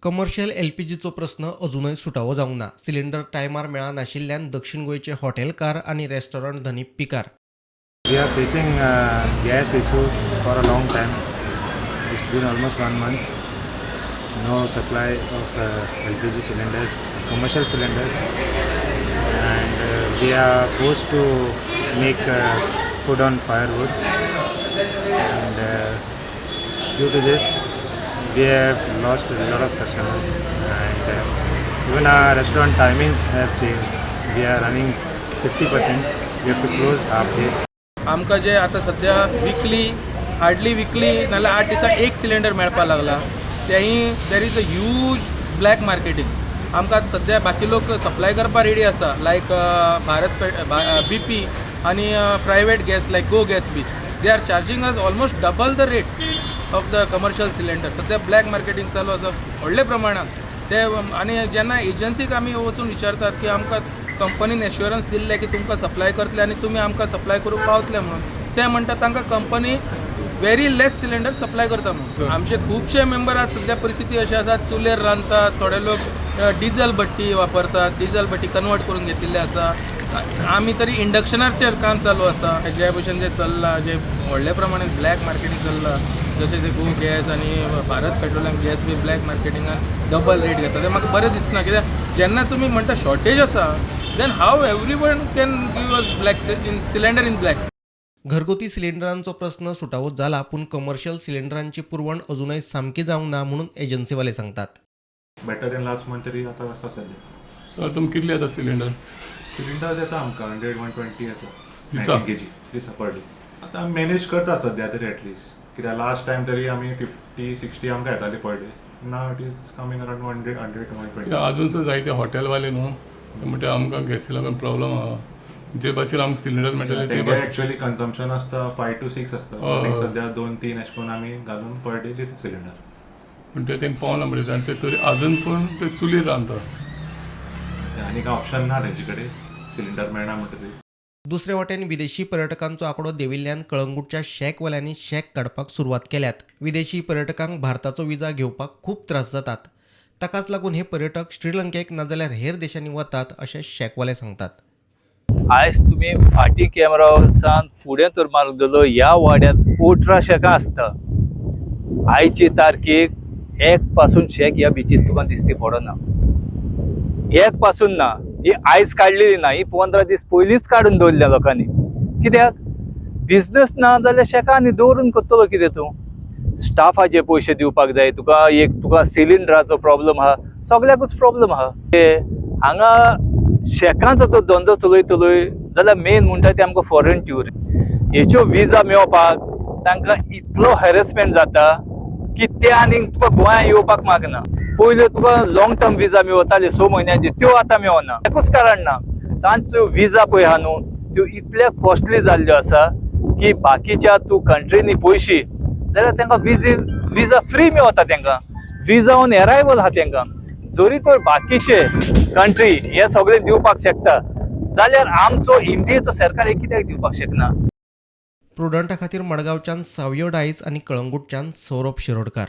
Commercial एलपीजीचो प्रश्न अजूनय सुटावो जावंक ना. सिलिंडर टायमार मेळा नाशिल्ल्यान दक्षिण गोंयचे हॉटेलकार आनी रेस्टॉरंट धनी पिकार. We are facing gas issue for a long time. It's been almost 1 month. No supply of LPG cylinders, commercial cylinders, and we are forced to make food on firewood. And due to this, we have lost a lot of customers, and even our restaurant timings have changed. We are running 50%. We have to close half day. आमकां जे आतां सध्या hardly विकली नाल्यार 8 दिसांक एक cylinder मेळपाक लागला. तेंय there is a huge black marketing. आमकां सध्या बाकी लोक सप्लाय करपाक रेडी आसा, लायक भारत BP आनी private gas like Go Gas बी. They are charging us almost double the rate of the commercial cylinder. सध्या ब्लॅक मार्केटींग चालू आसा व्हडल्या प्रमाणात. ते आनी जेन्ना एजन्सीक आमी वचून विचारतात की आमकां कंपनीन एश्युरन्स दिल्ले की तुमकां सप्लाय करतले आनी तुमी आमकां सप्लाय करूंक पावतले म्हणून, ते म्हणटात तांकां कंपनी व्हेरी लेस सिलिंडर सप्लाय करता म्हणून. आमचे खुबशे मेंबर आज सध्या परिस्थिती अशी आसा, चुलेर रांदतात, थोडे लोक डिझल भट्टी वापरतात, डिझल भट्टी कन्वर्ट करून घेतिल्ले आसा. आमी तरी इंडक्शनाचेर काम चालू आसा. जे भशेन जे चल्ला, जे व्हडल्या प्रमाणात ब्लॅक मार्केटींग चल्ला, जशें ते गो गॅस आनी भारत पेट्रोलियम गॅस बी ब्लॅक मार्केटिंगान डबल रेट घेता, ते म्हाका बरें दिसना. कित्याक जेन्ना तुमी म्हणटा शॉर्टेज आसा, then how everyone can give us black cylinder in black. घरगुती सिलिंडरांचो प्रश्न सुटावो जाला, पूण कमर्शियल सिलिंडरांची पुरवण अजूनय सामकी जावंक ना म्हणून एजन्सीवाले सांगतात. बेटर देन लास्ट मंथ तरी आतां आसा सध्या. तुमकां कितले येता सिलिंडर? सिलिंडर्स येता आमकां 100-120 येता दिसा? 90 kg दिसा पर डे. आतां मॅनेज करता सध्या तरी एटलिस्ट. कित्याक लास्ट टायम तरी आमी 50-60 आमकां येताली per day. Now it is coming around 100-120. अजून सुद्दां जायते हॉटेलवाले न्हू, म्हणटा आमकां गॅसी लागून प्रॉब्लम आहा. जे भाशेन आमकां सिलिंडर मेळटले ते भाशेन एक्चुअली कन्जम्पशन आसता 5 to 6 आसता. हय. सध्या 2-3 अशें करून आमी घालून पर डे दिता सिलिंडर. पूण ते तेंका पावना म्हणटा आनी ते तरी आजून पूण ते चुलीर रांदता. आनी काय ऑप्शन ना तेंचे कडेन, सिलिंडर मेळना म्हणटा ते. दुसरे वटेन विदेशी पर्यटकांचो आंकडो देंविल्ल्यान कळंगूटच्या शॅकवाल्यांनी शॅक काडपाक सुरवात केल्यात. विदेशी पर्यटकांक भारताचो विजा घेवपाक खूब त्रास जातात. ताकाच लागून हे पर्यटक श्रीलंकेक नाजाल्यार हेर देशांनी वतात अशें शॅकवाले सांगतात. आयज तुम्ही फाटी कॅमेरा वचून फुडें तर मारलेलो ह्या वाड्यात 18 शेकां आसता. आयचे तारखेक 1 पासून शेक ह्या बिचीत तुका दिसती पडना. 1 पासून ना, ही आयज काडलेली ना, ही 15 दीस पयलींच काडून दवरल्या लोकांनी. कित्याक बिझनस ना जाल्यार शेकांनी दवरून करतलो कितें तूं? स्टाफाचे पयशे दिवपाक जाय, तुका सिलिंडराचो प्रॉब्लम आहा, सगळ्याकूच प्रॉब्लम आहा. हांगा शेकांचो तो धंदो चलयतलोय जाल्यार मेन म्हणटा ते आमकां फॉरेन ट्युरिस्ट. हेच्यो विजा मेळोवपाक तांकां इतलो हॅरेसमेंट जाता की ते आनीक तुका गोंयांत येवपाक मागना. पयलीं तुका लॉंग टर्म विजा मेळटाल्यो 6 म्हयन्याची, त्यो आतां मेळना. एकूच कारण ना, तांच्यो विजा पळय आहा न्हू, त्यो इतल्या कॉस्टली जाल्ल्यो आसा की बाकीच्या तूं कंट्रीनी पयशी जाल्यार तांकां विजा फ्री मेळटा. तांकां विजा ऑन अरायवल आहा. तांकां जरी तर बाकीचे कंट्री हे सगळे दिवपाक शकता जाल्यार आमचो इंडियेचो सरकार हे कित्याक दिवपाक शकना? प्रुडंटा खातीर मडगांवच्यान सावयो डायस आनी कळंगूटच्यान सौरभ शिरोडकार.